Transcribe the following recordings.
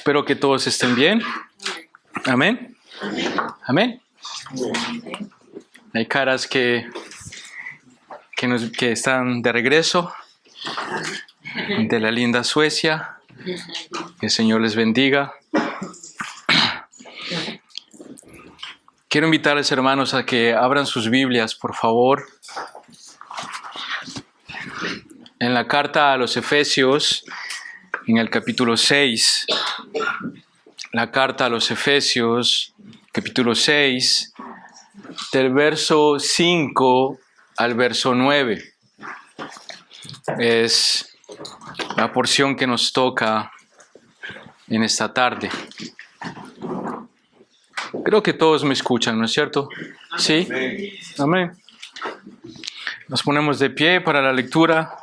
Espero que todos estén bien. Amén. Amén. Hay caras que están de regreso de la linda Suecia. Que el Señor les bendiga. Quiero invitar a los hermanos a que abran sus Biblias, por favor. En la carta a los Efesios, en el capítulo 6. La carta a los Efesios, capítulo 6, del verso 5 al verso 9. Es la porción que nos toca en esta tarde. Creo que todos me escuchan, ¿no es cierto? ¿Sí? Amén. Nos ponemos de pie para la lectura.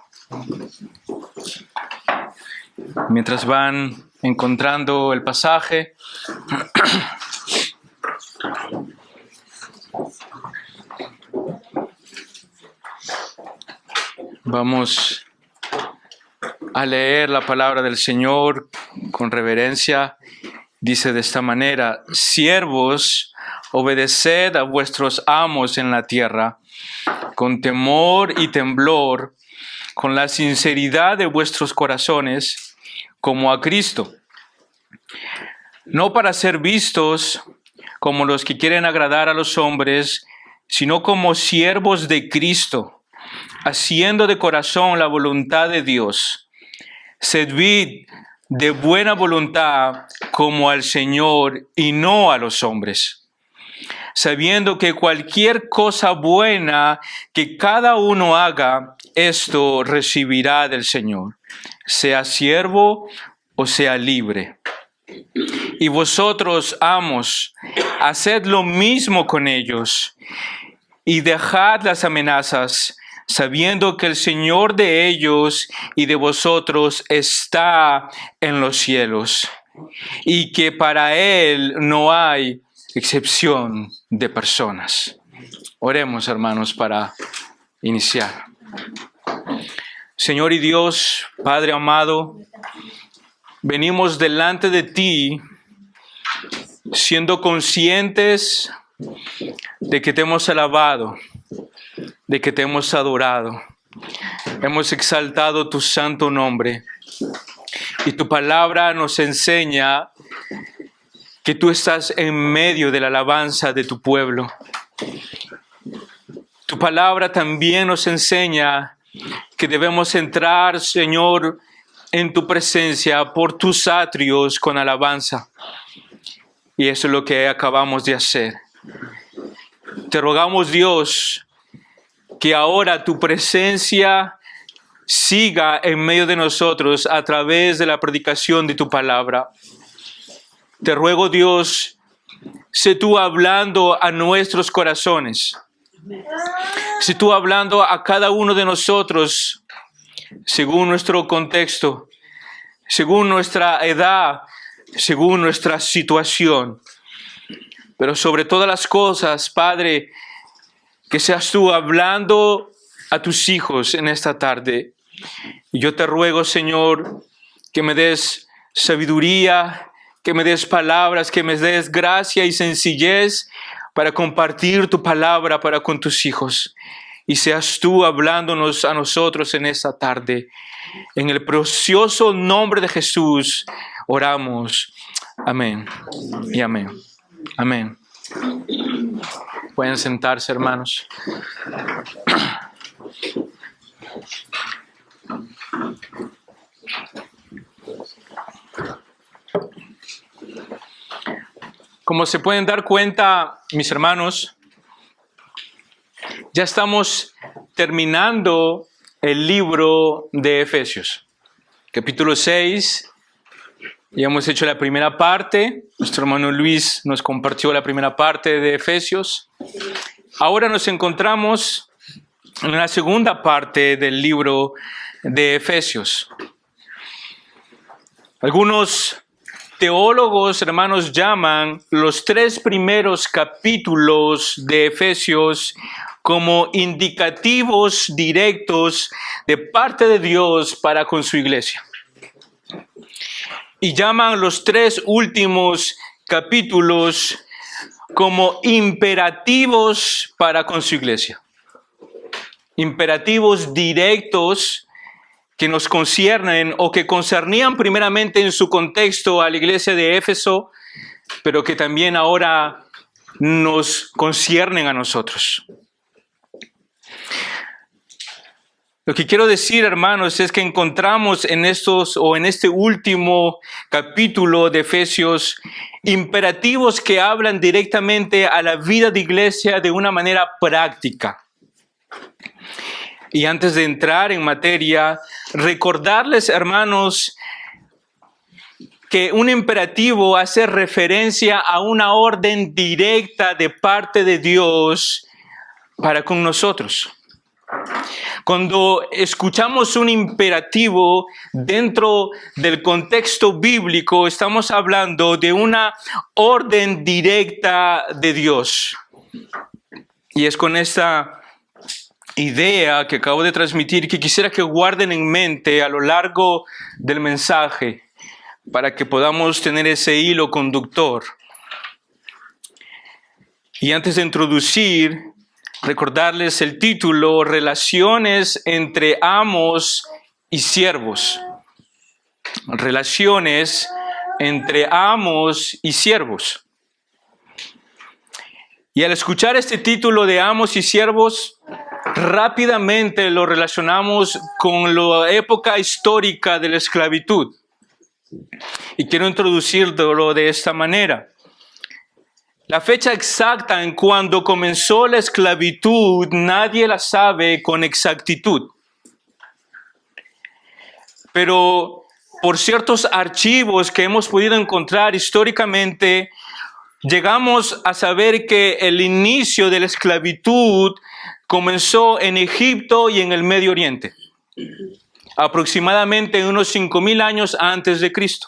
Mientras van encontrando el pasaje, vamos a leer la palabra del Señor con reverencia. Dice de esta manera: siervos, obedeced a vuestros amos en la tierra, con temor y temblor, con la sinceridad de vuestros corazones, como a Cristo, no para ser vistos como los que quieren agradar a los hombres, sino como siervos de Cristo, haciendo de corazón la voluntad de Dios. Servid de buena voluntad como al Señor y no a los hombres, sabiendo que cualquier cosa buena que cada uno haga, esto recibirá del Señor, sea siervo o sea libre. Y vosotros, amos, haced lo mismo con ellos y dejad las amenazas, sabiendo que el Señor de ellos y de vosotros está en los cielos, y que para Él no hay excepción de personas. Oremos, hermanos, para iniciar. Señor y Dios, Padre amado, venimos delante de ti siendo conscientes de que te hemos alabado, de que te hemos adorado. Hemos exaltado tu santo nombre y tu palabra nos enseña que tú estás en medio de la alabanza de tu pueblo. Tu palabra también nos enseña que debemos entrar, Señor, en tu presencia por tus atrios con alabanza. Y eso es lo que acabamos de hacer. Te rogamos, Dios, que ahora tu presencia siga en medio de nosotros a través de la predicación de tu palabra. Te ruego, Dios, sé tú hablando a nuestros corazones. Sé tú hablando a cada uno de nosotros según nuestro contexto, según nuestra edad, según nuestra situación. Pero sobre todas las cosas, Padre, que seas tú hablando a tus hijos en esta tarde. Y yo te ruego, Señor, que me des sabiduría, que me des palabras, que me des gracia y sencillez para compartir tu palabra para con tus hijos. Y seas tú hablándonos a nosotros en esta tarde. En el precioso nombre de Jesús oramos. Amén y amén. Amén. Pueden sentarse, hermanos. Como se pueden dar cuenta, mis hermanos, ya estamos terminando el libro de Efesios. Capítulo 6, ya hemos hecho la primera parte. Nuestro hermano Luis nos compartió la primera parte de Efesios. Ahora nos encontramos en la segunda parte del libro de Efesios. Algunos teólogos, hermanos, llaman los 3 primeros capítulos de Efesios como indicativos directos de parte de Dios para con su iglesia. y llaman los 3 últimos capítulos como imperativos para con su iglesia. Imperativos directos que nos conciernen o que concernían primeramente en su contexto a la iglesia de Éfeso, pero que también ahora nos conciernen a nosotros. Lo que quiero decir, hermanos, es que encontramos en este último capítulo de Efesios imperativos que hablan directamente a la vida de iglesia de una manera práctica. Y antes de entrar en materia, recordarles, hermanos, que un imperativo hace referencia a una orden directa de parte de Dios para con nosotros. Cuando escuchamos un imperativo dentro del contexto bíblico, estamos hablando de una orden directa de Dios. Y es con esta idea que acabo de transmitir que quisiera que guarden en mente a lo largo del mensaje para que podamos tener ese hilo conductor. Y antes de introducir, recordarles el título: Relaciones entre amos y siervos. Relaciones entre amos y siervos. Y al escuchar este título de amos y siervos, rápidamente lo relacionamos con la época histórica de la esclavitud. Y quiero introducirlo de esta manera. La fecha exacta en cuando comenzó la esclavitud, nadie la sabe con exactitud. Pero por ciertos archivos que hemos podido encontrar históricamente, llegamos a saber que el inicio de la esclavitud comenzó en Egipto y en el Medio Oriente, aproximadamente unos 5,000 años antes de Cristo.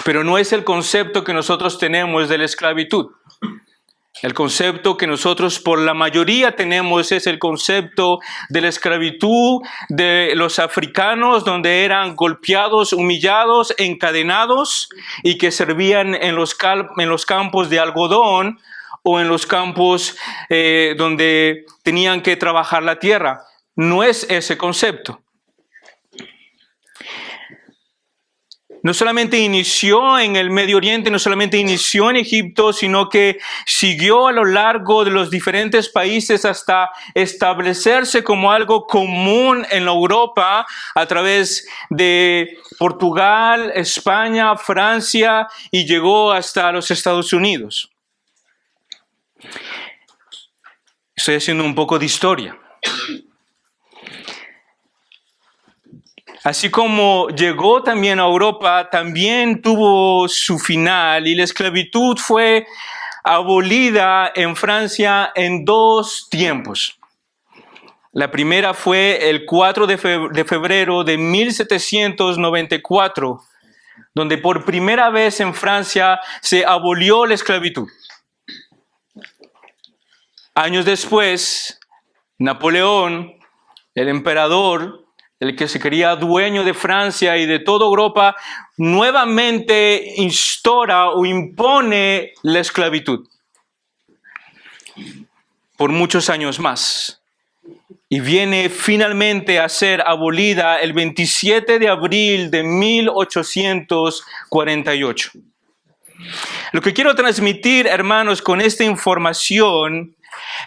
Pero no es el concepto que nosotros tenemos de la esclavitud. El concepto que nosotros por la mayoría tenemos es el concepto de la esclavitud de los africanos, donde eran golpeados, humillados, encadenados y que servían en los campos de algodón o en los campos donde tenían que trabajar la tierra. No es ese concepto. No solamente inició en el Medio Oriente, no solamente inició en Egipto, sino que siguió a lo largo de los diferentes países hasta establecerse como algo común en Europa a través de Portugal, España, Francia y llegó hasta los Estados Unidos. Estoy haciendo un poco de historia. Así como llegó también a Europa, también tuvo su final y la esclavitud fue abolida en Francia en 2 tiempos. La primera fue el 4 de febrero de 1794, donde por primera vez en Francia se abolió la esclavitud. Años después, Napoleón, el emperador, el que se creía dueño de Francia y de toda Europa, nuevamente instaura o impone la esclavitud por muchos años más. Y viene finalmente a ser abolida el 27 de abril de 1848. Lo que quiero transmitir, hermanos, con esta información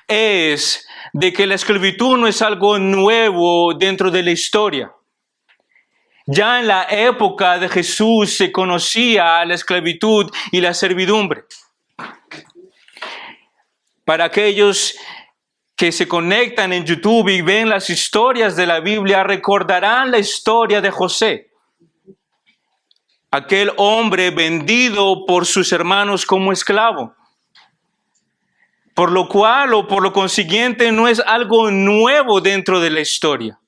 es de que la esclavitud no es algo nuevo dentro de la historia. Ya en la época de Jesús se conocía la esclavitud y la servidumbre. Para aquellos que se conectan en YouTube y ven las historias de la Biblia, recordarán la historia de José. Aquel hombre vendido por sus hermanos como esclavo. Por lo cual o por lo consiguiente no es algo nuevo dentro de la historia.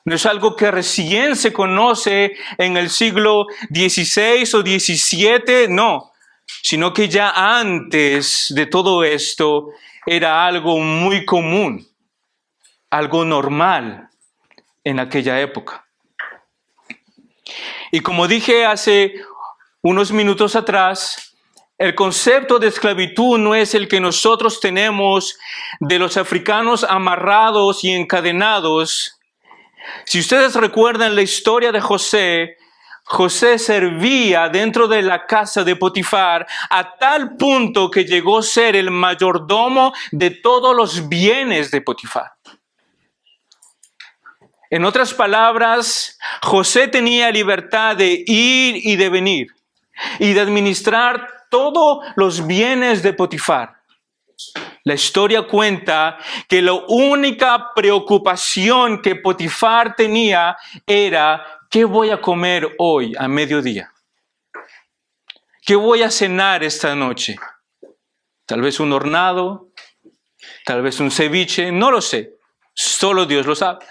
No es algo que recién se conoce en el siglo XVI o XVII, no. Sino que ya antes de todo esto era algo muy común, algo normal en aquella época. Y como dije hace unos minutos atrás, el concepto de esclavitud no es el que nosotros tenemos de los africanos amarrados y encadenados. Si ustedes recuerdan la historia de José, José servía dentro de la casa de Potifar a tal punto que llegó a ser el mayordomo de todos los bienes de Potifar. En otras palabras, José tenía libertad de ir y de venir y de administrar todos los bienes de Potifar. La historia cuenta que la única preocupación que Potifar tenía era: ¿qué voy a comer hoy a mediodía? ¿Qué voy a cenar esta noche? Tal vez un hornado, tal vez un ceviche, no lo sé. Solo Dios lo sabe.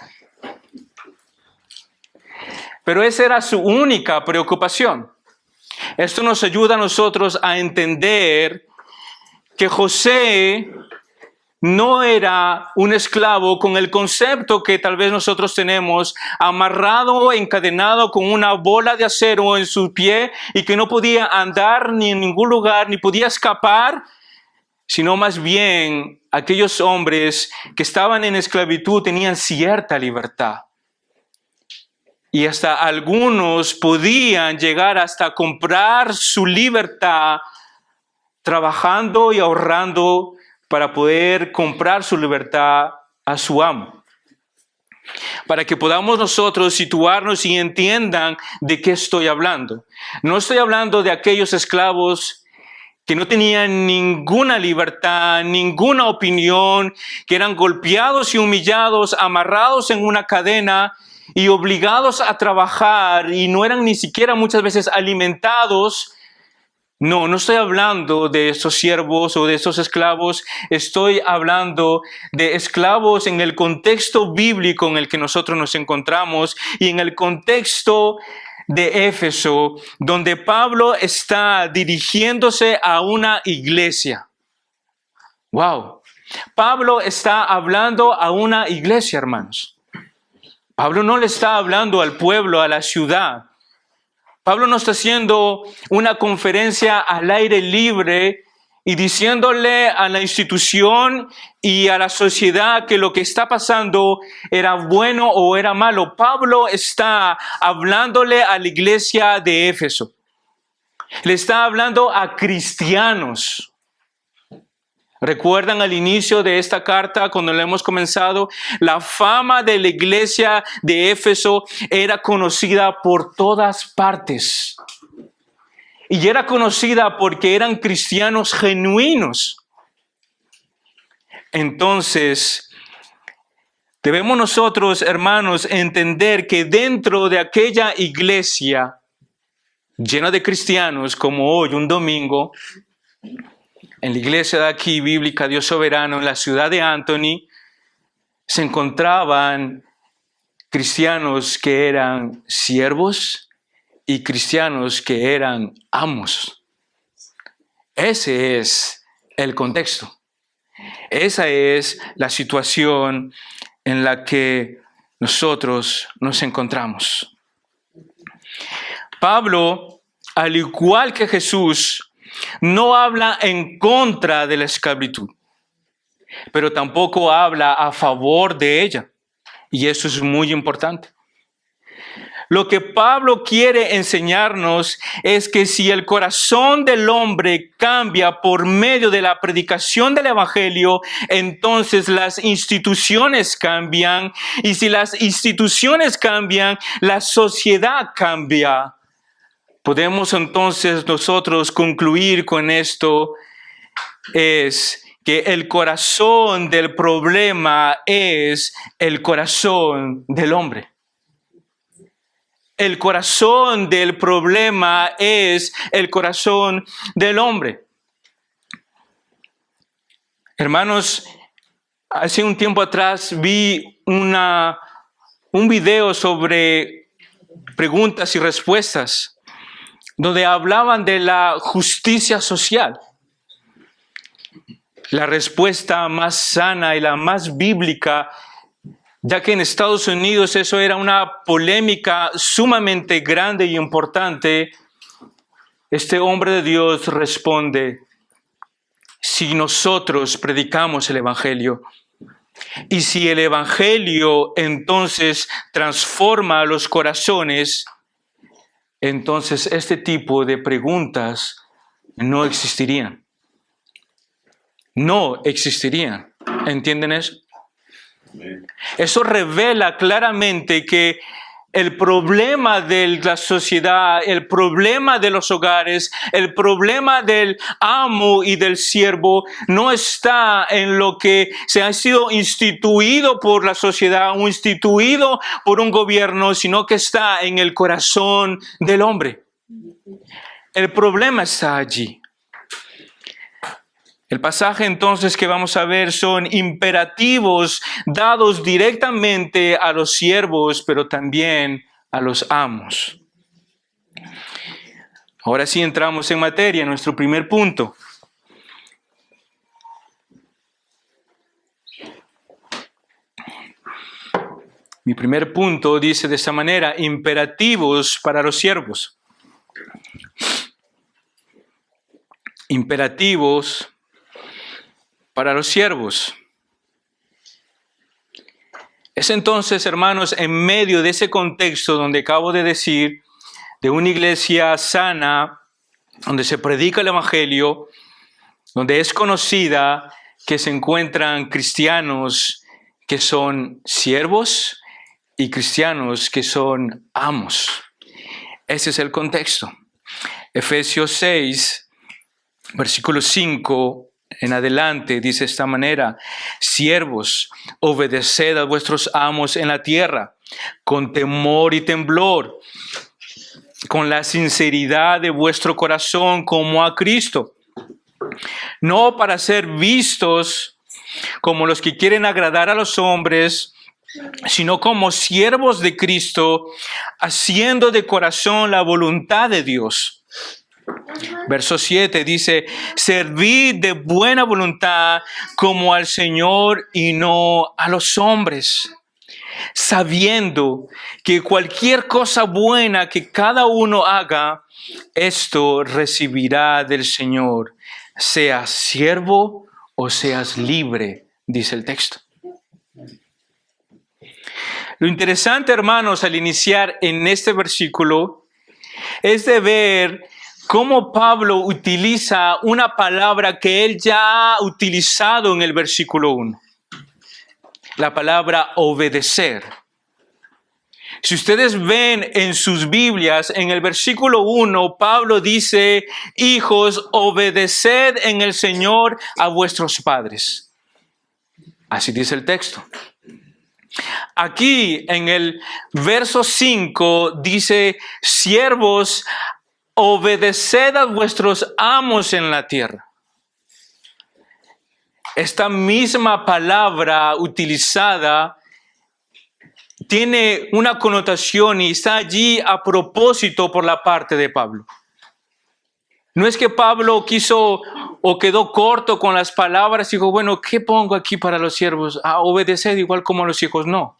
Pero esa era su única preocupación. Esto nos ayuda a nosotros a entender que José no era un esclavo con el concepto que tal vez nosotros tenemos, amarrado o encadenado con una bola de acero en su pie y que no podía andar ni en ningún lugar, ni podía escapar, sino más bien aquellos hombres que estaban en esclavitud tenían cierta libertad. Y hasta algunos podían llegar hasta comprar su libertad trabajando y ahorrando para poder comprar su libertad a su amo. Para que podamos nosotros situarnos y entiendan de qué estoy hablando. No estoy hablando de aquellos esclavos que no tenían ninguna libertad, ninguna opinión, que eran golpeados y humillados, amarrados en una cadena y obligados a trabajar y no eran ni siquiera muchas veces alimentados. No estoy hablando de esos siervos o de esos esclavos. Estoy hablando de esclavos en el contexto bíblico en el que nosotros nos encontramos y en el contexto de Éfeso, donde Pablo está dirigiéndose a una iglesia. ¡Wow! Pablo está hablando a una iglesia, hermanos. Pablo no le está hablando al pueblo, a la ciudad. Pablo no está haciendo una conferencia al aire libre y diciéndole a la institución y a la sociedad que lo que está pasando era bueno o era malo. Pablo está hablándole a la iglesia de Éfeso. Le está hablando a cristianos. ¿Recuerdan al inicio de esta carta, cuando la hemos comenzado? La fama de la iglesia de Éfeso era conocida por todas partes. Y era conocida porque eran cristianos genuinos. Entonces, debemos nosotros, hermanos, entender que dentro de aquella iglesia llena de cristianos, como hoy, un domingo, en la iglesia de aquí, bíblica, Dios Soberano, en la ciudad de Anthony, se encontraban cristianos que eran siervos y cristianos que eran amos. Ese es el contexto. Esa es la situación en la que nosotros nos encontramos. Pablo, al igual que Jesús, no habla en contra de la esclavitud, pero tampoco habla a favor de ella. Y eso es muy importante. Lo que Pablo quiere enseñarnos es que si el corazón del hombre cambia por medio de la predicación del evangelio, entonces las instituciones cambian. Y si las instituciones cambian, la sociedad cambia. Podemos entonces nosotros concluir con esto, es que el corazón del problema es el corazón del hombre. El corazón del problema es el corazón del hombre. Hermanos, hace un tiempo atrás vi un video sobre preguntas y respuestas, donde hablaban de la justicia social. La respuesta más sana y la más bíblica ya que en Estados Unidos eso era una polémica sumamente grande y importante, este hombre de Dios responde: si nosotros predicamos el Evangelio, y si el Evangelio entonces transforma los corazones, entonces este tipo de preguntas no existirían. No existirían. ¿Entienden eso? Eso revela claramente que el problema de la sociedad, el problema de los hogares, el problema del amo y del siervo no está en lo que se ha sido instituido por la sociedad o instituido por un gobierno, sino que está en el corazón del hombre. El problema está allí. El pasaje entonces que vamos a ver son imperativos dados directamente a los siervos, pero también a los amos. Ahora sí entramos en materia, en nuestro primer punto. Mi primer punto dice de esta manera: imperativos para los siervos. Imperativos para los siervos. Es entonces, hermanos, en medio de ese contexto donde acabo de decir, de una iglesia sana, donde se predica el Evangelio, donde es conocida, que se encuentran cristianos que son siervos y cristianos que son amos. Ese es el contexto. Efesios 6, versículo 5 en adelante, dice de esta manera: siervos, obedeced a vuestros amos en la tierra, con temor y temblor, con la sinceridad de vuestro corazón, como a Cristo, no para ser vistos como los que quieren agradar a los hombres, sino como siervos de Cristo, haciendo de corazón la voluntad de Dios. Verso 7 dice: servid de buena voluntad como al Señor y no a los hombres, sabiendo que cualquier cosa buena que cada uno haga, esto recibirá del Señor, seas siervo o seas libre, dice el texto. Lo interesante, hermanos, al iniciar en este versículo, es de ver cómo Pablo utiliza una palabra que él ya ha utilizado en el versículo 1. La palabra obedecer. Si ustedes ven en sus Biblias, en el versículo 1, Pablo dice: hijos, obedeced en el Señor a vuestros padres. Así dice el texto. Aquí en el verso 5 dice: siervos, obedeced a vuestros amos en la tierra. Esta misma palabra utilizada tiene una connotación y está allí a propósito por la parte de Pablo. No es que Pablo quiso o quedó corto con las palabras y dijo: bueno, ¿qué pongo aquí para los siervos? Obedeced igual como a los hijos. No.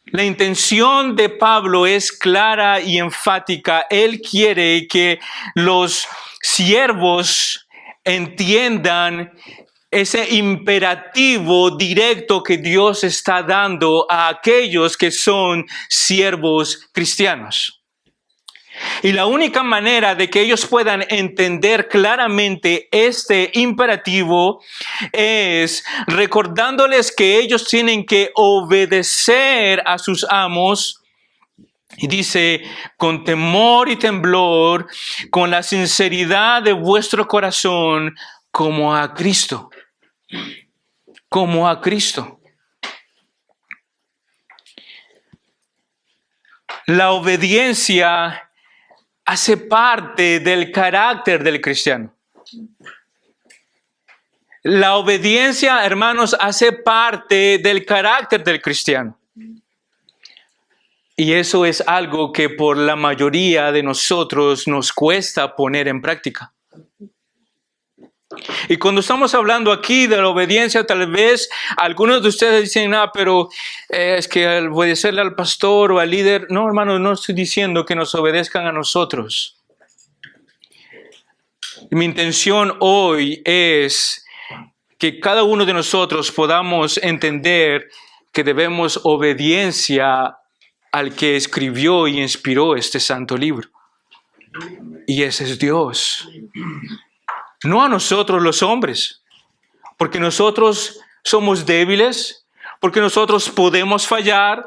La intención de Pablo es clara y enfática. Él quiere que los siervos entiendan ese imperativo directo que Dios está dando a aquellos que son siervos cristianos. Y la única manera de que ellos puedan entender claramente este imperativo es recordándoles que ellos tienen que obedecer a sus amos. Y dice: con temor y temblor, con la sinceridad de vuestro corazón, como a Cristo. Como a Cristo. La obediencia hace parte del carácter del cristiano. La obediencia, hermanos, hace parte del carácter del cristiano. Y eso es algo que por la mayoría de nosotros nos cuesta poner en práctica. Y cuando estamos hablando aquí de la obediencia, tal vez algunos de ustedes dicen, pero es que al obedecerle al pastor o al líder, no, hermano, no estoy diciendo que nos obedezcan a nosotros. Mi intención hoy es que cada uno de nosotros podamos entender que debemos obediencia al que escribió y inspiró este santo libro. Y ese es Dios. No a nosotros los hombres, porque nosotros somos débiles, porque nosotros podemos fallar,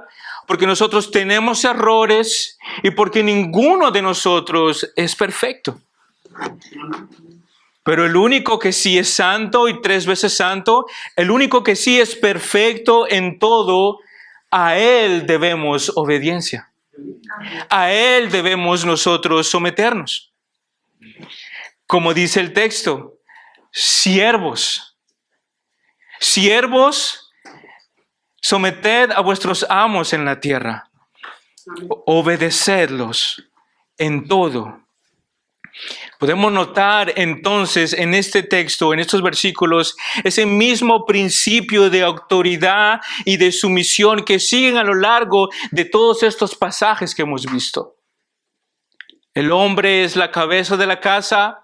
porque nosotros tenemos errores y porque ninguno de nosotros es perfecto. Pero el único que sí es santo y 3 veces santo, el único que sí es perfecto en todo, a Él debemos obediencia. A Él debemos nosotros someternos. Como dice el texto, siervos, someted a vuestros amos en la tierra, obedecedlos en todo. Podemos notar entonces en este texto, en estos versículos, ese mismo principio de autoridad y de sumisión que siguen a lo largo de todos estos pasajes que hemos visto. El hombre es la cabeza de la casa,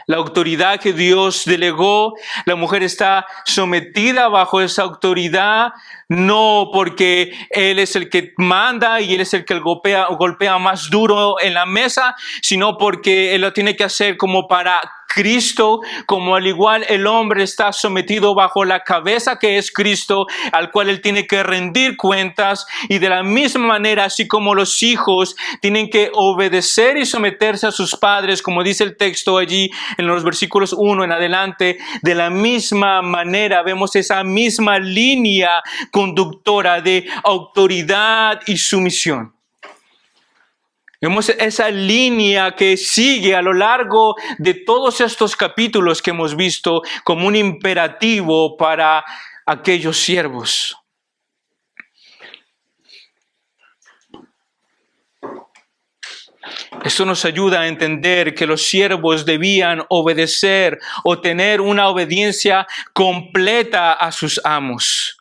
la autoridad que Dios delegó, la mujer está sometida bajo esa autoridad, no porque Él es el que manda y Él es el que golpea más duro en la mesa, sino porque Él lo tiene que hacer como para Cristo, como al igual el hombre está sometido bajo la cabeza que es Cristo, al cual Él tiene que rendir cuentas, y de la misma manera, así como los hijos tienen que obedecer y someterse a sus padres, como dice el texto allí en los versículos 1 en adelante, de la misma manera vemos esa misma línea conductora de autoridad y sumisión. Vemos esa línea que sigue a lo largo de todos estos capítulos que hemos visto como un imperativo para aquellos siervos. Esto nos ayuda a entender que los siervos debían obedecer o tener una obediencia completa a sus amos.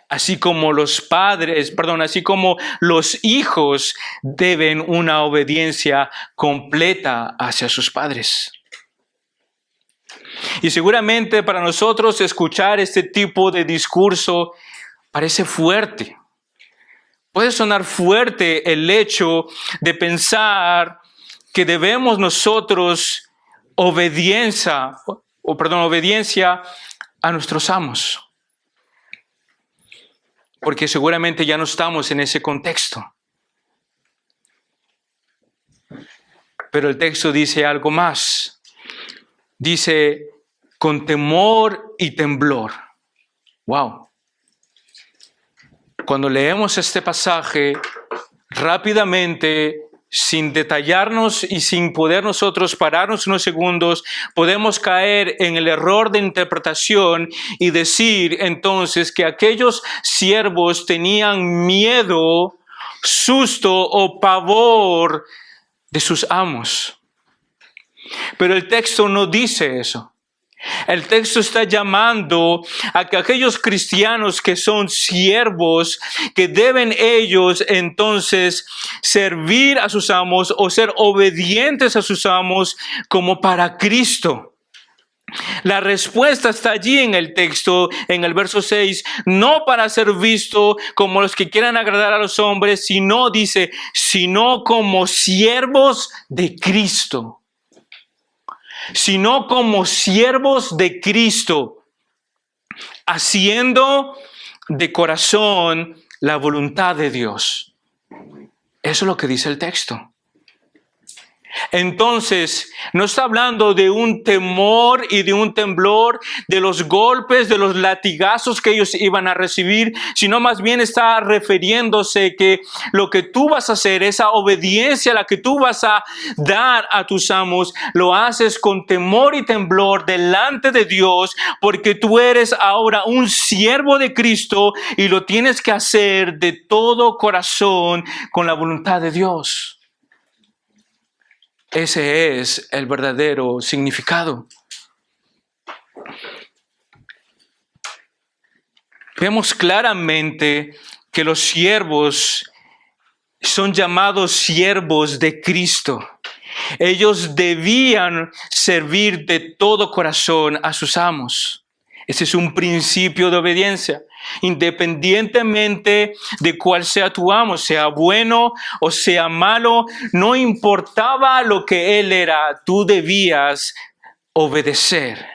Así como así como los hijos deben una obediencia completa hacia sus padres. Y seguramente para nosotros escuchar este tipo de discurso parece fuerte. Puede sonar fuerte el hecho de pensar que debemos nosotros obediencia a nuestros amos. Porque seguramente ya no estamos en ese contexto. Pero el texto dice algo más. Dice, con temor y temblor. Wow. Cuando leemos este pasaje, rápidamente, sin detallarnos y sin poder nosotros pararnos unos segundos, podemos caer en el error de interpretación y decir entonces que aquellos siervos tenían miedo, susto o pavor de sus amos. Pero el texto no dice eso. El texto está llamando a que aquellos cristianos que son siervos, que deben ellos entonces servir a sus amos o ser obedientes a sus amos como para Cristo. La respuesta está allí en el texto, en el verso 6, no para ser visto como los que quieran agradar a los hombres, sino como siervos de Cristo. Sino como siervos de Cristo, haciendo de corazón la voluntad de Dios. Eso es lo que dice el texto. Entonces, no está hablando de un temor y de un temblor, de los golpes, de los latigazos que ellos iban a recibir, sino más bien está refiriéndose que lo que tú vas a hacer, esa obediencia, la que tú vas a dar a tus amos, lo haces con temor y temblor delante de Dios, porque tú eres ahora un siervo de Cristo y lo tienes que hacer de todo corazón con la voluntad de Dios. Ese es el verdadero significado. Vemos claramente que los siervos son llamados siervos de Cristo. Ellos debían servir de todo corazón a sus amos. Ese es un principio de obediencia. Independientemente de cuál sea tu amo, sea bueno o sea malo, no importaba lo que él era, tú debías obedecer.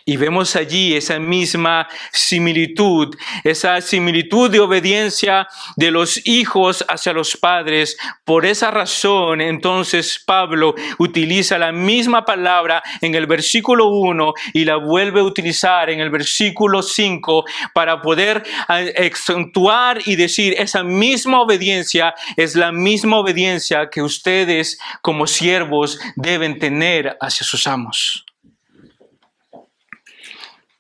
Y vemos allí esa misma similitud, esa similitud de obediencia de los hijos hacia los padres. Por esa razón, entonces, Pablo utiliza la misma palabra en el versículo 1 y la vuelve a utilizar en el versículo 5 para poder acentuar y decir, esa misma obediencia es la misma obediencia que ustedes como siervos deben tener hacia sus amos.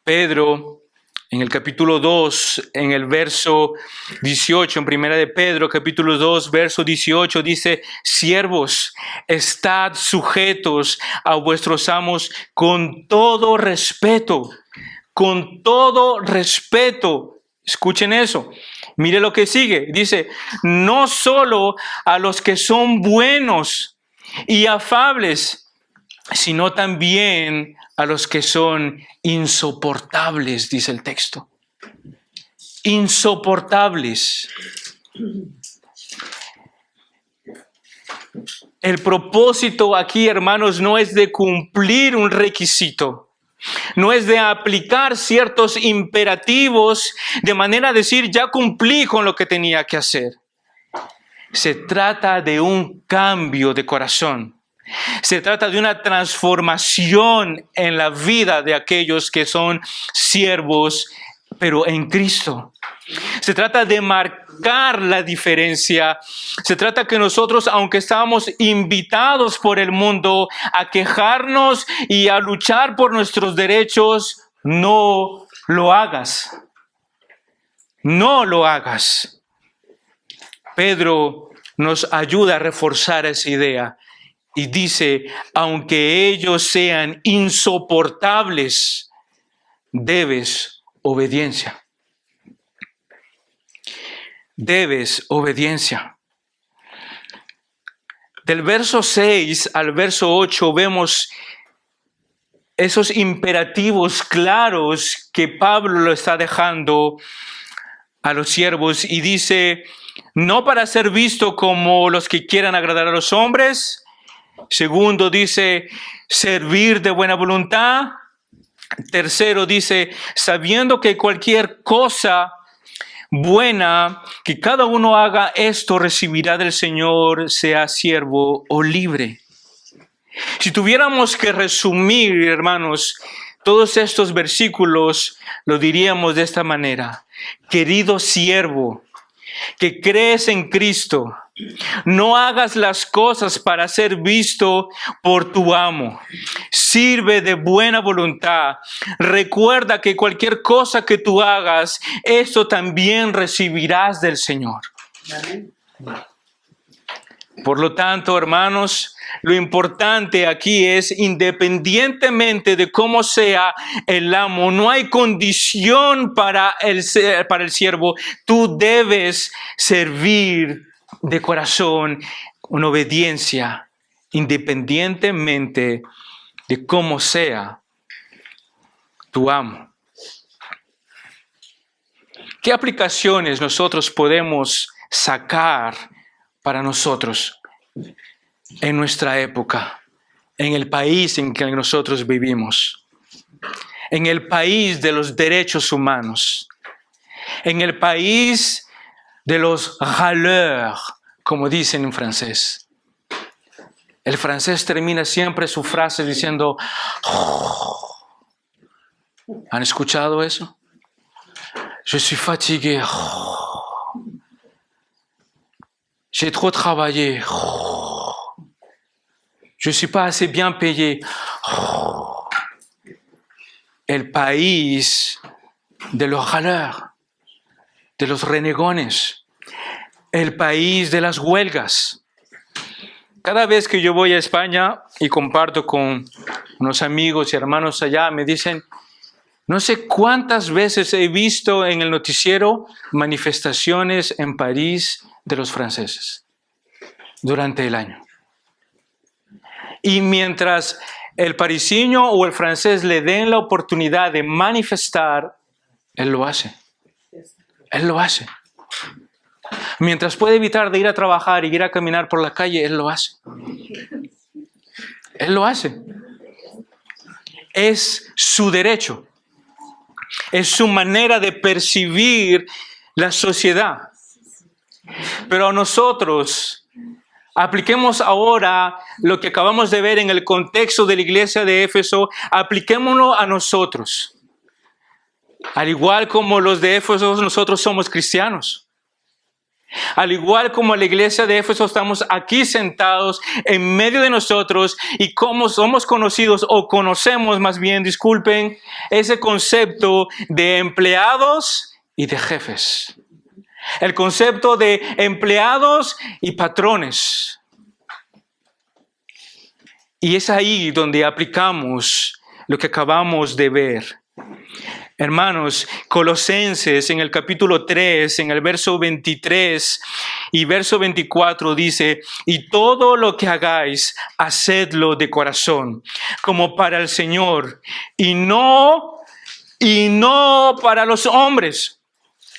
Pedro, en el capítulo 2, en el verso 18, en primera de Pedro, capítulo 2, verso 18, dice, siervos, estad sujetos a vuestros amos con todo respeto, con todo respeto. Escuchen eso. Mire lo que sigue. Dice, no solo a los que son buenos y afables, sino también a los que son insoportables, dice el texto. Insoportables. El propósito aquí, hermanos, no es de cumplir un requisito. No es de aplicar ciertos imperativos de manera a decir, ya cumplí con lo que tenía que hacer. Se trata de un cambio de corazón. Se trata de una transformación en la vida de aquellos que son siervos, pero en Cristo. Se trata de marcar la diferencia. Se trata que nosotros, aunque estábamos invitados por el mundo a quejarnos y a luchar por nuestros derechos, no lo hagas. No lo hagas. Pedro nos ayuda a reforzar esa idea. Y dice, aunque ellos sean insoportables, debes obediencia. Debes obediencia. Del verso 6 al verso 8 vemos esos imperativos claros que Pablo lo está dejando a los siervos y dice, no para ser visto como los que quieran agradar a los hombres. Segundo, dice, servir de buena voluntad. Tercero, dice, sabiendo que cualquier cosa buena que cada uno haga, esto recibirá del Señor, sea siervo o libre. Si tuviéramos que resumir, hermanos, todos estos versículos, lo diríamos de esta manera. Querido siervo, que crees en Cristo, no hagas las cosas para ser visto por tu amo. Sirve de buena voluntad. Recuerda que cualquier cosa que tú hagas, eso también recibirás del Señor. Amén. Por lo tanto, hermanos, lo importante aquí es, independientemente de cómo sea el amo, no hay condición para el siervo. Tú debes servir de corazón, con obediencia, independientemente de cómo sea tu amo. ¿Qué aplicaciones nosotros podemos sacar para nosotros en nuestra época, en el país en que nosotros vivimos, en el país de los derechos humanos, en el país de los râleurs, como dicen en francés? El francés termina siempre su frase diciendo, oh. ¿Han escuchado eso? Je suis fatigué. Oh. J'ai trop travaillé. Oh. Je suis pas assez bien payé. Oh. El país de los râleurs, de los renegones, el país de las huelgas. Cada vez que yo voy a España y comparto con unos amigos y hermanos allá, me dicen, no sé cuántas veces he visto en el noticiero manifestaciones en París de los franceses durante el año. Y mientras el parisino o el francés le den la oportunidad de manifestar, él lo hace. Él lo hace. Mientras puede evitar de ir a trabajar y ir a caminar por la calle, él lo hace. Él lo hace. Es su derecho. Es su manera de percibir la sociedad. Pero nosotros apliquemos ahora lo que acabamos de ver en el contexto de la iglesia de Éfeso, apliquémoslo a nosotros. Al igual como los de Éfeso, nosotros somos cristianos. Al igual como la iglesia de Éfeso, estamos aquí sentados en medio de nosotros y como somos conocidos o conocemos más bien, disculpen, ese concepto de empleados y de jefes. El concepto de empleados y patrones. Y es ahí donde aplicamos lo que acabamos de ver. Hermanos, Colosenses en el capítulo 3, en el verso 23 y verso 24 dice, y todo lo que hagáis, hacedlo de corazón, como para el Señor, y no para los hombres.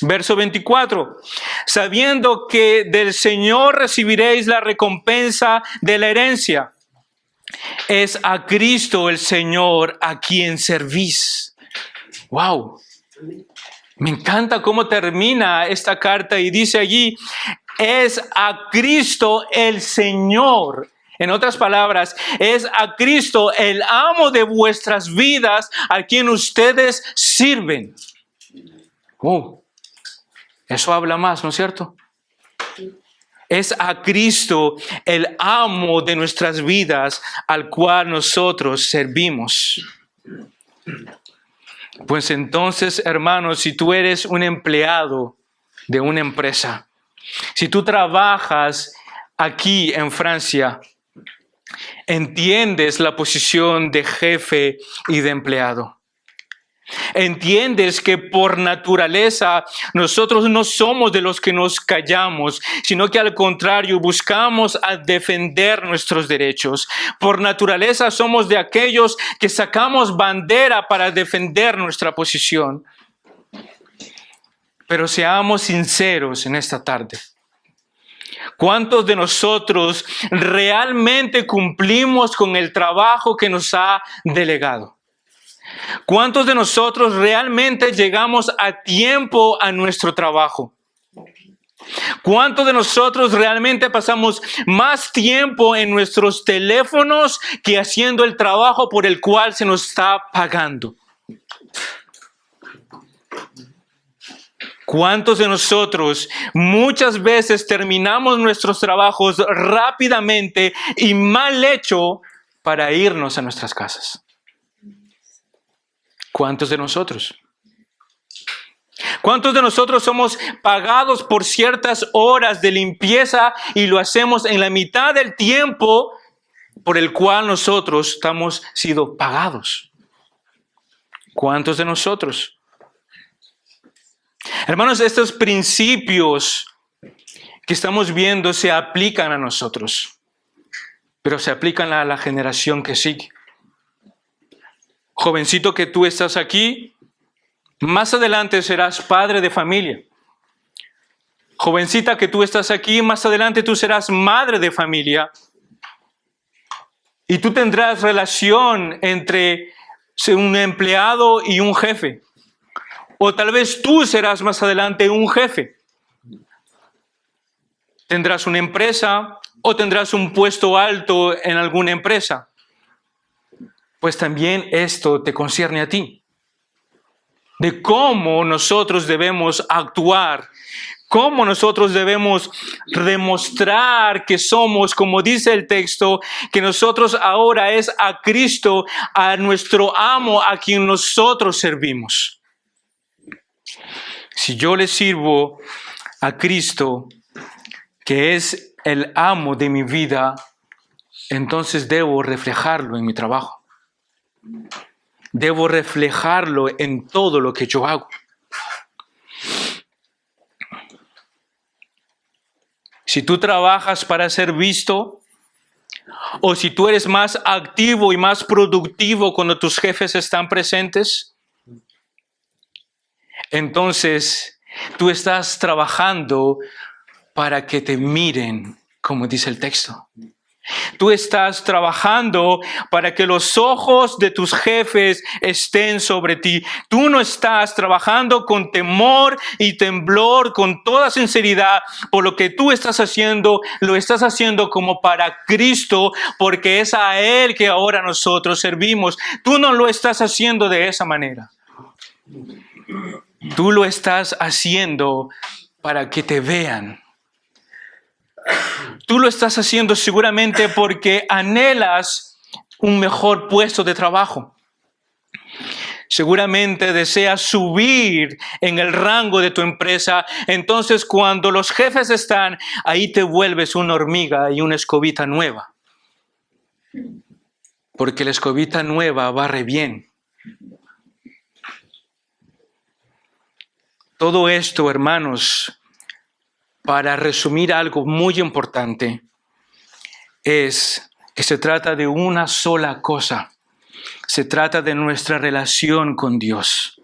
Verso 24, sabiendo que del Señor recibiréis la recompensa de la herencia. Es a Cristo el Señor a quien servís. Wow, me encanta cómo termina esta carta y dice allí, es a Cristo el Señor. En otras palabras, es a Cristo el amo de vuestras vidas a quien ustedes sirven. Eso habla más, ¿no es cierto? Es a Cristo el amo de nuestras vidas al cual nosotros servimos. Pues entonces, hermanos, si tú eres un empleado de una empresa, si tú trabajas aquí en Francia, entiendes la posición de jefe y de empleado. Entiendes que por naturaleza nosotros no somos de los que nos callamos, sino que al contrario buscamos a defender nuestros derechos. Por naturaleza somos de aquellos que sacamos bandera para defender nuestra posición. Pero seamos sinceros en esta tarde. ¿Cuántos de nosotros realmente cumplimos con el trabajo que nos ha delegado? ¿Cuántos de nosotros realmente llegamos a tiempo a nuestro trabajo? ¿Cuántos de nosotros realmente pasamos más tiempo en nuestros teléfonos que haciendo el trabajo por el cual se nos está pagando? ¿Cuántos de nosotros muchas veces terminamos nuestros trabajos rápidamente y mal hecho para irnos a nuestras casas? ¿Cuántos de nosotros? ¿Cuántos de nosotros somos pagados por ciertas horas de limpieza y lo hacemos en la mitad del tiempo por el cual nosotros estamos siendo pagados? ¿Cuántos de nosotros? Hermanos, estos principios que estamos viendo se aplican a nosotros, pero se aplican a la generación que sigue. Jovencito que tú estás aquí, más adelante serás padre de familia. Jovencita que tú estás aquí, más adelante tú serás madre de familia. Y tú tendrás relación entre un empleado y un jefe. O tal vez tú serás más adelante un jefe. Tendrás una empresa o tendrás un puesto alto en alguna empresa. Pues también esto te concierne a ti. De cómo nosotros debemos actuar, cómo nosotros debemos demostrar que somos, como dice el texto, que nosotros ahora es a Cristo, a nuestro amo, a quien nosotros servimos. Si yo le sirvo a Cristo, que es el amo de mi vida, entonces debo reflejarlo en mi trabajo. Debo reflejarlo en todo lo que yo hago. Si tú trabajas para ser visto, o si tú eres más activo y más productivo cuando tus jefes están presentes, entonces tú estás trabajando para que te miren, como dice el texto. Tú estás trabajando para que los ojos de tus jefes estén sobre ti. Tú no estás trabajando con temor y temblor, con toda sinceridad, por lo que tú estás haciendo, lo estás haciendo como para Cristo, porque es a Él que ahora nosotros servimos. Tú no lo estás haciendo de esa manera. Tú lo estás haciendo para que te vean. Tú lo estás haciendo seguramente porque anhelas un mejor puesto de trabajo. Seguramente deseas subir en el rango de tu empresa. Entonces, cuando los jefes están, ahí te vuelves una hormiga y una escobita nueva. Porque la escobita nueva barre bien. Todo esto, hermanos, para resumir algo muy importante, es que se trata de una sola cosa. Se trata de nuestra relación con Dios.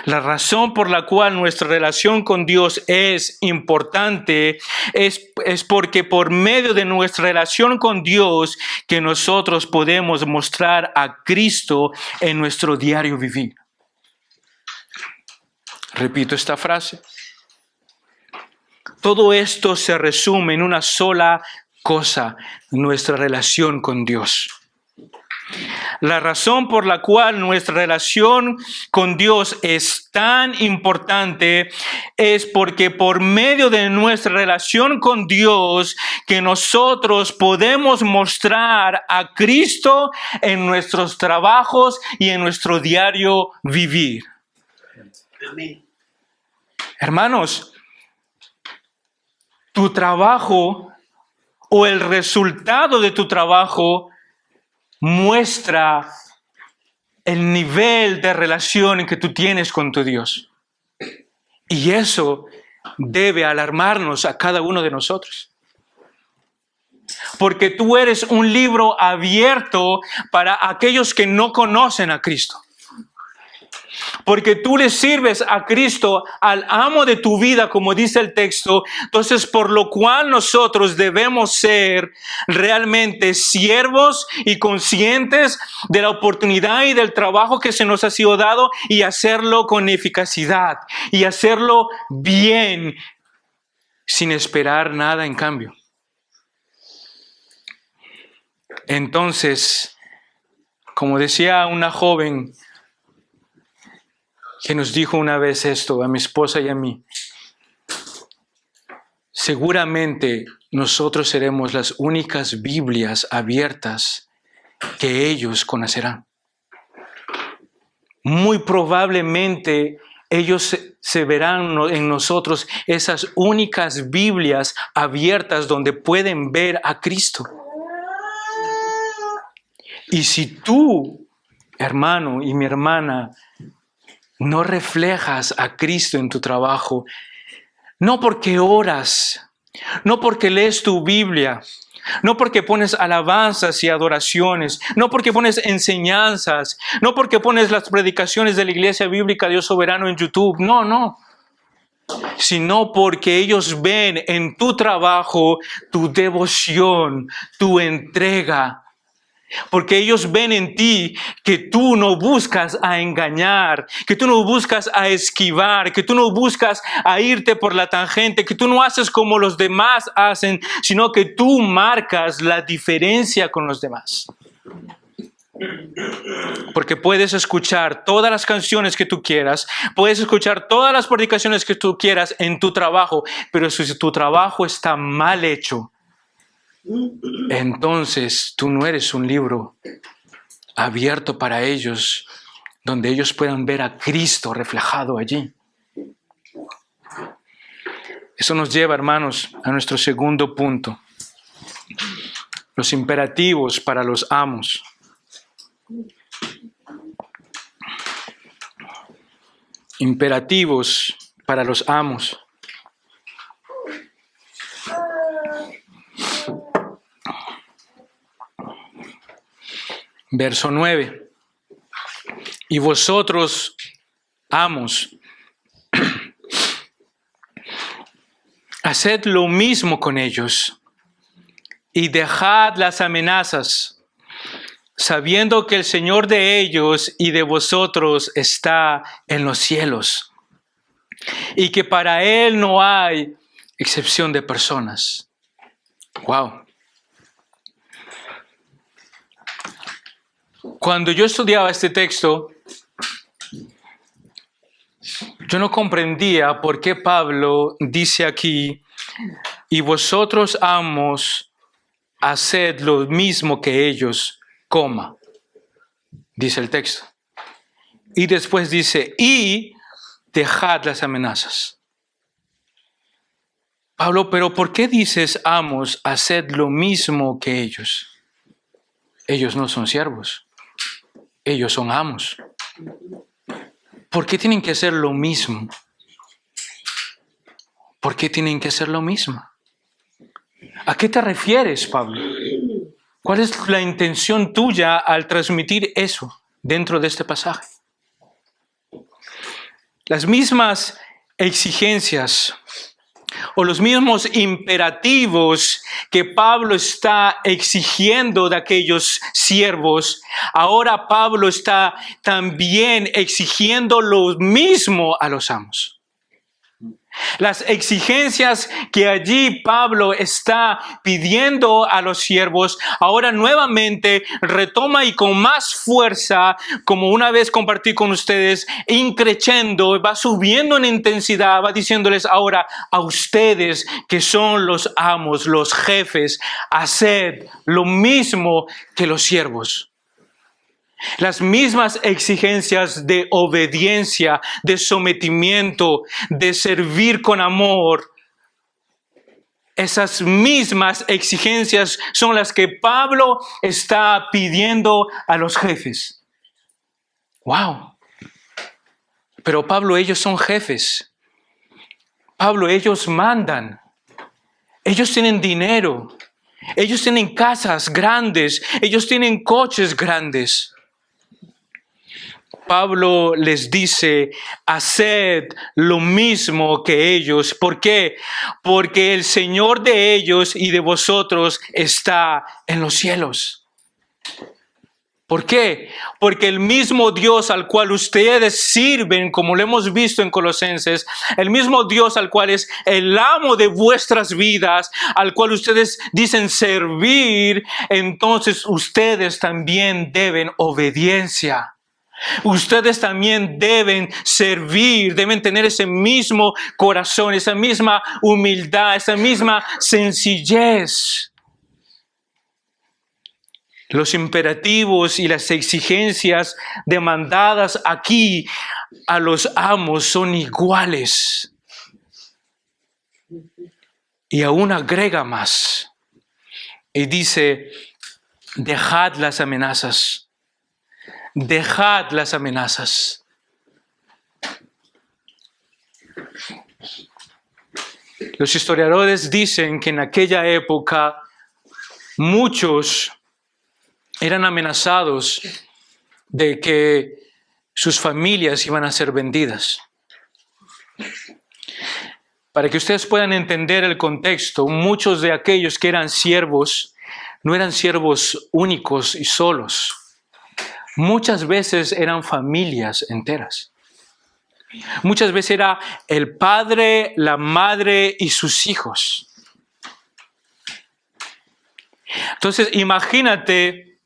La razón por la cual nuestra relación con Dios es importante es porque por medio de nuestra relación con Dios que nosotros podemos mostrar a Cristo en nuestro diario vivir. Repito esta frase. Todo esto se resume en una sola cosa, nuestra relación con Dios. La razón por la cual nuestra relación con Dios es tan importante es porque por medio de nuestra relación con Dios que nosotros podemos mostrar a Cristo en nuestros trabajos y en nuestro diario vivir. Amén. Hermanos, tu trabajo o el resultado de tu trabajo muestra el nivel de relación que tú tienes con tu Dios. Y eso debe alarmarnos a cada uno de nosotros. Porque tú eres un libro abierto para aquellos que no conocen a Cristo. Porque tú le sirves a Cristo, al amo de tu vida, como dice el texto. Entonces, por lo cual nosotros debemos ser realmente siervos y conscientes de la oportunidad y del trabajo que se nos ha sido dado y hacerlo con eficacidad y hacerlo bien, sin esperar nada en cambio. Entonces, como decía una joven que nos dijo una vez esto a mi esposa y a mí, seguramente nosotros seremos las únicas Biblias abiertas que ellos conocerán. Muy probablemente ellos se verán en nosotros esas únicas Biblias abiertas donde pueden ver a Cristo. Y si tú, hermano y mi hermana, no reflejas a Cristo en tu trabajo, no porque oras, no porque lees tu Biblia, no porque pones alabanzas y adoraciones, no porque pones enseñanzas, no porque pones las predicaciones de la Iglesia Bíblica Dios Soberano en YouTube, no. Sino porque ellos ven en tu trabajo tu devoción, tu entrega. Porque ellos ven en ti que tú no buscas a engañar, que tú no buscas a esquivar, que tú no buscas a irte por la tangente, que tú no haces como los demás hacen, sino que tú marcas la diferencia con los demás. Porque puedes escuchar todas las canciones que tú quieras, puedes escuchar todas las predicaciones que tú quieras en tu trabajo, pero si tu trabajo está mal hecho, entonces tú no eres un libro abierto para ellos, donde ellos puedan ver a Cristo reflejado allí. Eso nos lleva, hermanos, a nuestro segundo punto. Los imperativos para los amos. Imperativos para los amos. Verso 9. Y vosotros, amos, haced lo mismo con ellos y dejad las amenazas, sabiendo que el Señor de ellos y de vosotros está en los cielos, y que para Él no hay excepción de personas. Wow. Cuando yo estudiaba este texto, yo no comprendía por qué Pablo dice aquí, y vosotros, amos, haced lo mismo que ellos, coma, dice el texto. Y después dice, y dejad las amenazas. Pablo, pero ¿por qué dices, amos, haced lo mismo que ellos? Ellos no son siervos, ellos son amos. ¿Por qué tienen que hacer lo mismo? ¿Por qué tienen que hacer lo mismo? ¿A qué te refieres, Pablo? ¿Cuál es la intención tuya al transmitir eso dentro de este pasaje? Las mismas exigencias o los mismos imperativos que Pablo está exigiendo de aquellos siervos, ahora Pablo está también exigiendo lo mismo a los amos. Las exigencias que allí Pablo está pidiendo a los siervos, ahora nuevamente retoma y con más fuerza, como una vez compartí con ustedes, increciendo, va subiendo en intensidad, va diciéndoles ahora a ustedes que son los amos, los jefes, haced lo mismo que los siervos. Las mismas exigencias de obediencia, de sometimiento, de servir con amor. Esas mismas exigencias son las que Pablo está pidiendo a los jefes. ¡Wow! Pero Pablo, ellos son jefes. Pablo, ellos mandan. Ellos tienen dinero. Ellos tienen casas grandes. Ellos tienen coches grandes. Pablo les dice, haced lo mismo que ellos. ¿Por qué? Porque el Señor de ellos y de vosotros está en los cielos. ¿Por qué? Porque el mismo Dios al cual ustedes sirven, como lo hemos visto en Colosenses, el mismo Dios al cual es el amo de vuestras vidas, al cual ustedes dicen servir, entonces ustedes también deben obediencia. Ustedes también deben servir, deben tener ese mismo corazón, esa misma humildad, esa misma sencillez. Los imperativos y las exigencias demandadas aquí a los amos son iguales. Y aún agrega más. Y dice, dejad las amenazas. Dejad las amenazas. Los historiadores dicen que en aquella época muchos eran amenazados de que sus familias iban a ser vendidas. Para que ustedes puedan entender el contexto, muchos de aquellos que eran siervos no eran siervos únicos y solos. Muchas veces eran familias enteras. Muchas veces era el padre, la madre y sus hijos. Entonces, imagínate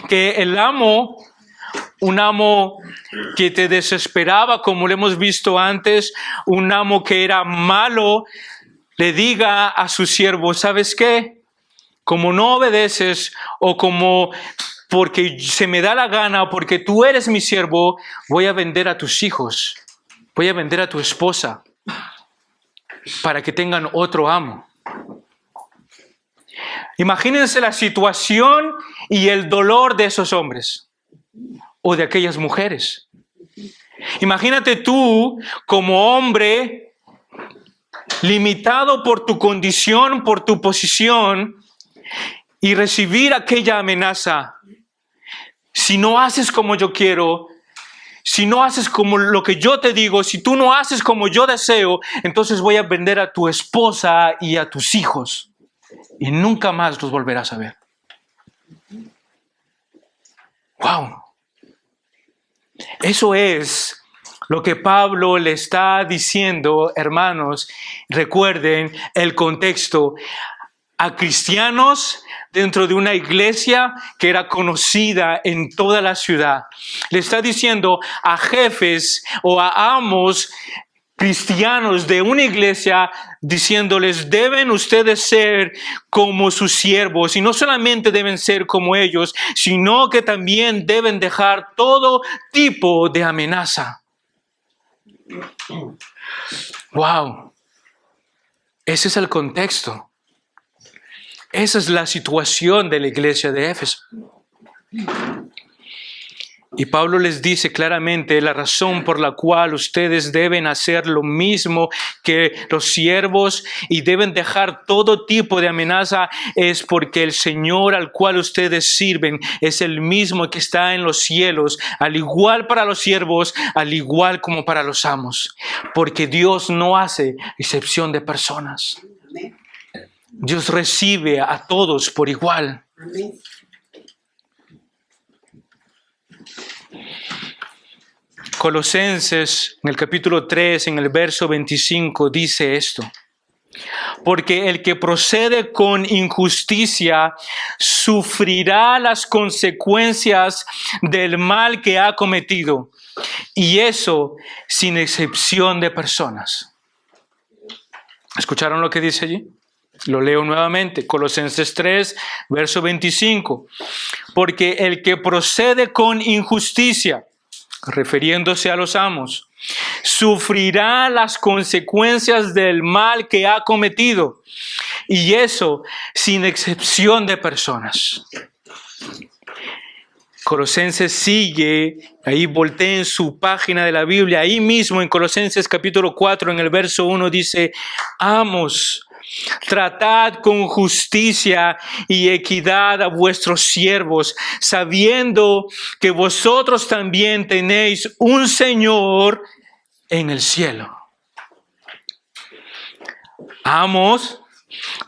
que el amo, un amo que te desesperaba, como lo hemos visto antes, un amo que era malo, le diga a su siervo, ¿sabes qué? Como no obedeces o como porque se me da la gana o porque tú eres mi siervo, voy a vender a tus hijos, voy a vender a tu esposa para que tengan otro amo. Imagínense la situación y el dolor de esos hombres o de aquellas mujeres. Imagínate tú como hombre limitado por tu condición, por tu posición, y recibir aquella amenaza. Si no haces como yo quiero, si no haces como lo que yo te digo, si tú no haces como yo deseo, entonces voy a vender a tu esposa y a tus hijos y nunca más los volverás a ver. ¡Wow! Eso es lo que Pablo le está diciendo, hermanos. Recuerden el contexto. A cristianos dentro de una iglesia que era conocida en toda la ciudad. Le está diciendo a jefes o a amos cristianos de una iglesia, diciéndoles, deben ustedes ser como sus siervos, y no solamente deben ser como ellos, sino que también deben dejar todo tipo de amenaza. ¡Wow! Ese es el contexto. Esa es la situación de la iglesia de Éfeso. Y Pablo les dice claramente la razón por la cual ustedes deben hacer lo mismo que los siervos y deben dejar todo tipo de amenaza es porque el Señor al cual ustedes sirven es el mismo que está en los cielos, al igual para los siervos, al igual como para los amos. Porque Dios no hace excepción de personas. Dios recibe a todos por igual. Colosenses, en el capítulo 3, en el verso 25, dice esto. Porque el que procede con injusticia sufrirá las consecuencias del mal que ha cometido, y eso sin excepción de personas. ¿Escucharon lo que dice allí? Lo leo nuevamente, Colosenses 3, verso 25. Porque el que procede con injusticia, refiriéndose a los amos, sufrirá las consecuencias del mal que ha cometido, y eso sin excepción de personas. Colosenses sigue, ahí volteen su página de la Biblia, ahí mismo en Colosenses capítulo 4, en el verso 1 dice, amos, tratad con justicia y equidad a vuestros siervos, sabiendo que vosotros también tenéis un Señor en el cielo. Amos,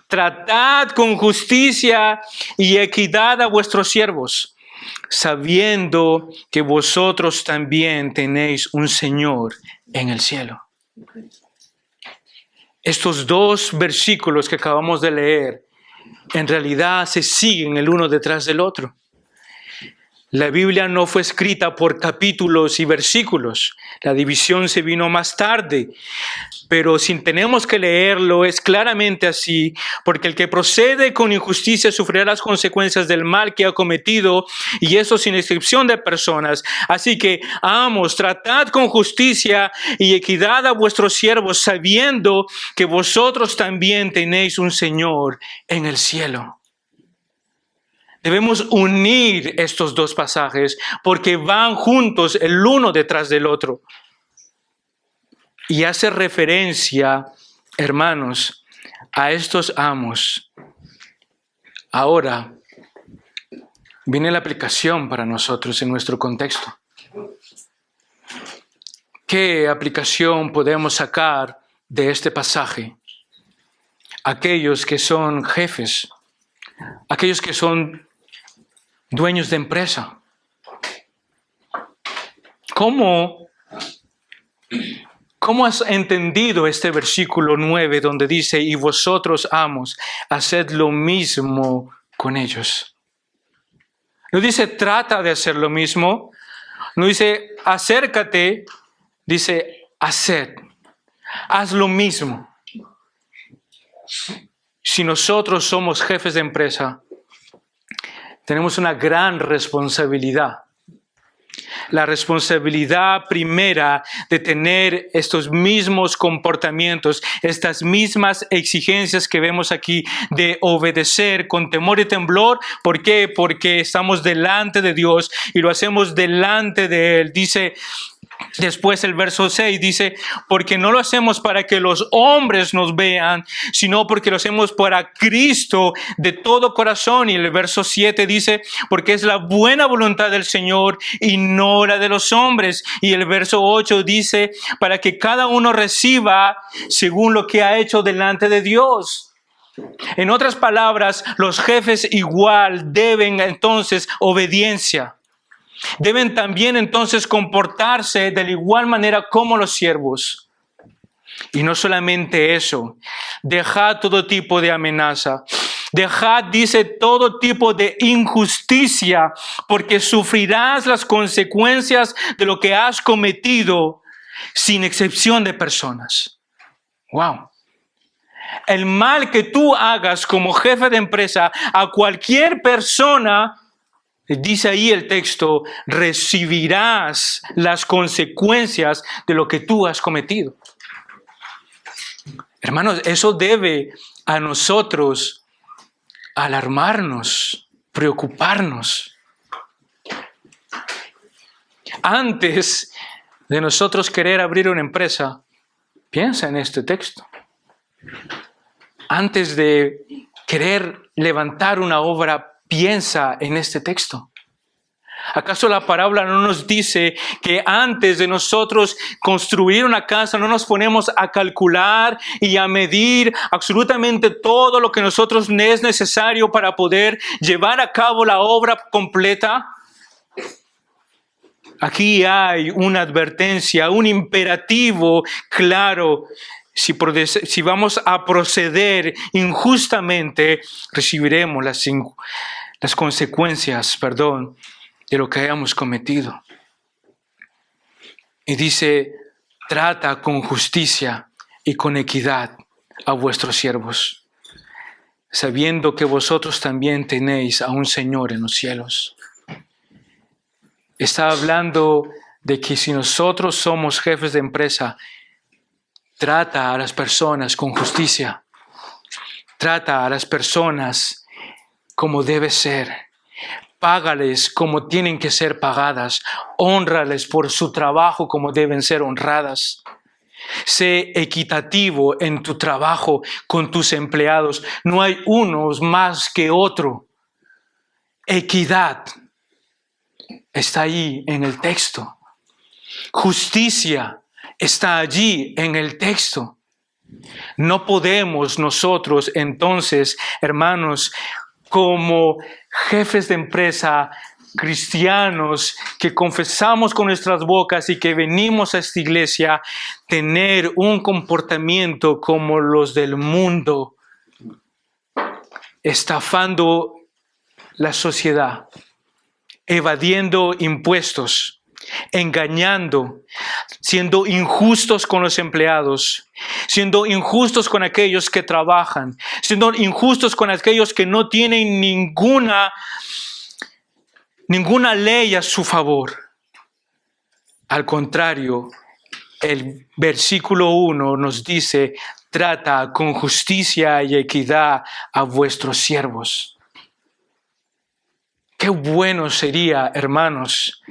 tratad con justicia y equidad a vuestros siervos, sabiendo que vosotros también tenéis un Señor en el cielo. Estos dos versículos que acabamos de leer, en realidad se siguen el uno detrás del otro. La Biblia no fue escrita por capítulos y versículos. La división se vino más tarde. Pero si tenemos que leerlo, es claramente así, porque el que procede con injusticia sufrirá las consecuencias del mal que ha cometido, y eso sin excepción de personas. Así que, amos, tratad con justicia y equidad a vuestros siervos, sabiendo que vosotros también tenéis un Señor en el cielo. Debemos unir estos dos pasajes porque van juntos el uno detrás del otro. Y hace referencia, hermanos, a estos amos. Ahora viene la aplicación para nosotros en nuestro contexto. ¿Qué aplicación podemos sacar de este pasaje? Aquellos que son jefes, aquellos que son dueños de empresa. ¿Cómo has entendido este versículo 9 donde dice, y vosotros amos, haced lo mismo con ellos? No dice trata de hacer lo mismo, no dice acércate, dice haced, haz lo mismo. Si nosotros somos jefes de empresa, tenemos una gran responsabilidad. la responsabilidad primera de tener estos mismos comportamientos, estas mismas exigencias que vemos aquí, de obedecer con temor y temblor. ¿Por qué? Porque estamos delante de Dios y lo hacemos delante de Él. Dice después el verso 6, dice, porque no lo hacemos para que los hombres nos vean, sino porque lo hacemos para Cristo de todo corazón. Y el verso 7 dice, porque es la buena voluntad del Señor y no la de los hombres. Y el verso 8 dice, para que cada uno reciba según lo que ha hecho delante de Dios. En otras palabras, los jefes igual deben entonces obediencia. Deben también entonces comportarse de la igual manera como los siervos. Y no solamente eso, dejad todo tipo de amenaza. Dejad, dice, todo tipo de injusticia, porque sufrirás las consecuencias de lo que has cometido, sin excepción de personas. Wow. El mal que tú hagas como jefe de empresa a cualquier persona, dice ahí el texto, recibirás las consecuencias de lo que tú has cometido. Hermanos, eso debe a nosotros alarmarnos, preocuparnos. Antes de nosotros querer abrir una empresa, piensa en este texto. Antes de querer levantar una obra, piensa en este texto. ¿Acaso la parábola no nos dice que antes de nosotros construir una casa no nos ponemos a calcular y a medir absolutamente todo lo que nosotros es necesario para poder llevar a cabo la obra completa? Aquí hay una advertencia, un imperativo claro. Si vamos a proceder injustamente, recibiremos las consecuencias, de lo que hayamos cometido. Y dice, trata con justicia y con equidad a vuestros siervos, sabiendo que vosotros también tenéis a un Señor en los cielos. Está hablando de que si nosotros somos jefes de empresa, trata a las personas con justicia. Trata a las personas como debe ser. Págales como tienen que ser pagadas. Hónrales por su trabajo como deben ser honradas. Sé equitativo en tu trabajo con tus empleados. No hay unos más que otro. Equidad está ahí en el texto. Justicia está allí en el texto. No podemos nosotros entonces, hermanos, como jefes de empresa, cristianos que confesamos con nuestras bocas y que venimos a esta iglesia, tener un comportamiento como los del mundo, estafando la sociedad, evadiendo impuestos, engañando, siendo injustos con los empleados, siendo injustos con aquellos que trabajan, siendo injustos con aquellos que no tienen ninguna ley a su favor. Al contrario, el versículo 1 nos dice, trata con justicia y equidad a vuestros siervos. Qué bueno sería, hermanos,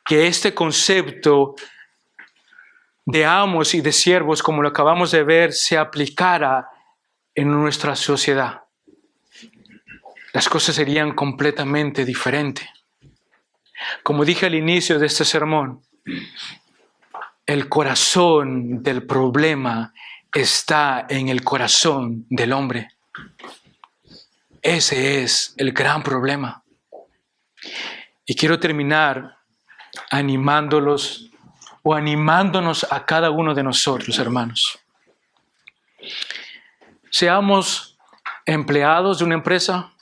que este concepto de amos y de siervos, como lo acabamos de ver, se aplicara en nuestra sociedad. Las cosas serían completamente diferentes. Como dije al inicio de este sermón, el corazón del problema está en el corazón del hombre. Ese es el gran problema. Y quiero terminar animándonos a cada uno de nosotros, hermanos. Seamos empleados de una empresa,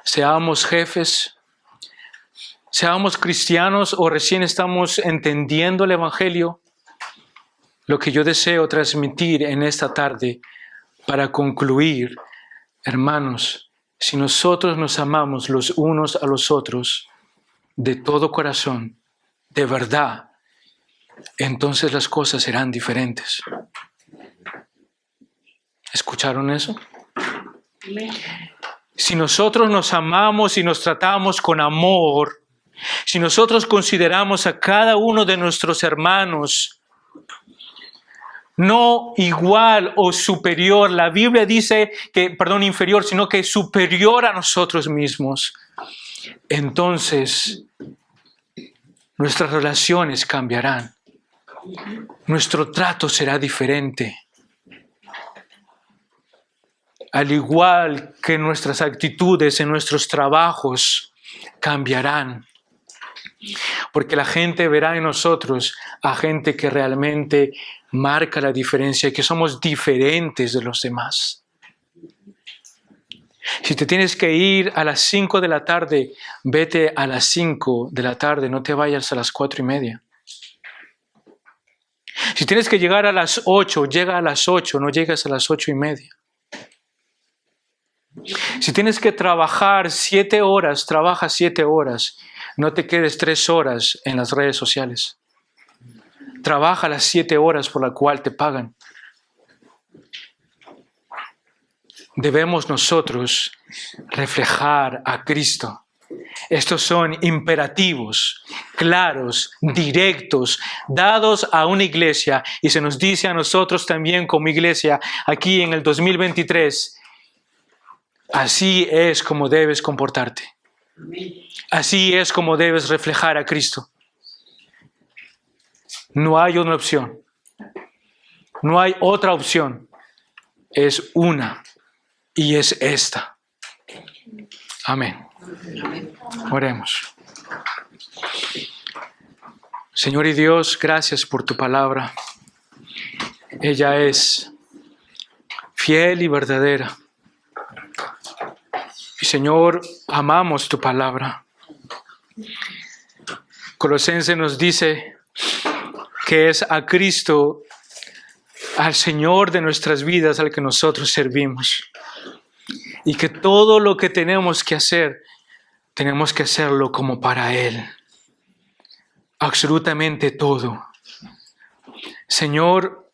seamos jefes, seamos cristianos o recién estamos entendiendo el Evangelio. Lo que yo deseo transmitir en esta tarde para concluir, hermanos, si nosotros nos amamos los unos a los otros de todo corazón, de verdad, entonces las cosas serán diferentes. ¿Escucharon eso? Si nosotros nos amamos y nos tratamos con amor, si nosotros consideramos a cada uno de nuestros hermanos no igual o superior, la Biblia dice que, inferior, sino que superior a nosotros mismos, entonces nuestras relaciones cambiarán. Nuestro trato será diferente. Al igual que nuestras actitudes en nuestros trabajos cambiarán. Porque la gente verá en nosotros a gente que realmente marca la diferencia y que somos diferentes de los demás. Si te tienes que ir a las 5 de la tarde, vete a las 5 de la tarde, no te vayas a las 4:30. Si tienes que llegar a las 8, llega a las 8, no llegas a las 8:30. Si tienes que trabajar 7 horas, trabaja 7 horas. No te quedes 3 horas en las redes sociales. Trabaja las 7 horas por las cuales te pagan. Debemos nosotros reflejar a Cristo. Estos son imperativos, claros, directos, dados a una iglesia. Y se nos dice a nosotros también como iglesia, aquí en el 2023, así es como debes comportarte. Así es como debes reflejar a Cristo. No hay otra opción. No hay otra opción. Es una y es esta. Amén. Oremos. Señor y Dios, gracias por tu palabra. Ella es fiel y verdadera. Y Señor, amamos tu palabra. Colosenses nos dice que es a Cristo, al Señor de nuestras vidas, al que nosotros servimos. Y que todo lo que tenemos que hacer, tenemos que hacerlo como para Él. Absolutamente todo. Señor,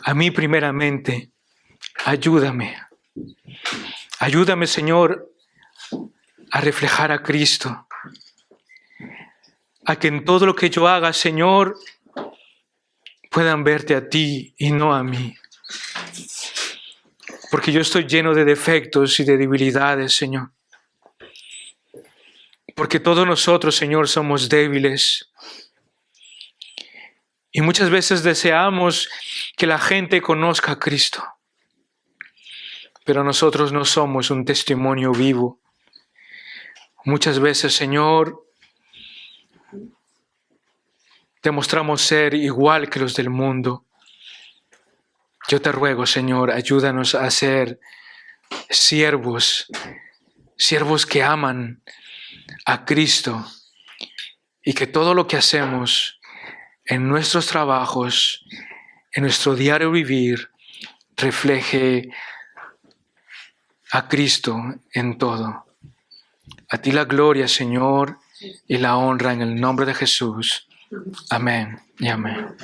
a mí primeramente, ayúdame. Ayúdame, Señor, a reflejar a Cristo. A que en todo lo que yo haga, Señor, puedan verte a ti y no a mí. Porque yo estoy lleno de defectos y de debilidades, Señor. Porque todos nosotros, Señor, somos débiles. Y muchas veces deseamos que la gente conozca a Cristo. Pero nosotros no somos un testimonio vivo. Muchas veces, Señor, demostramos ser igual que los del mundo. Yo te ruego, Señor, ayúdanos a ser siervos que aman a Cristo y que todo lo que hacemos en nuestros trabajos, en nuestro diario vivir, refleje a Cristo en todo. A ti la gloria, Señor, y la honra en el nombre de Jesús. Amén y amén.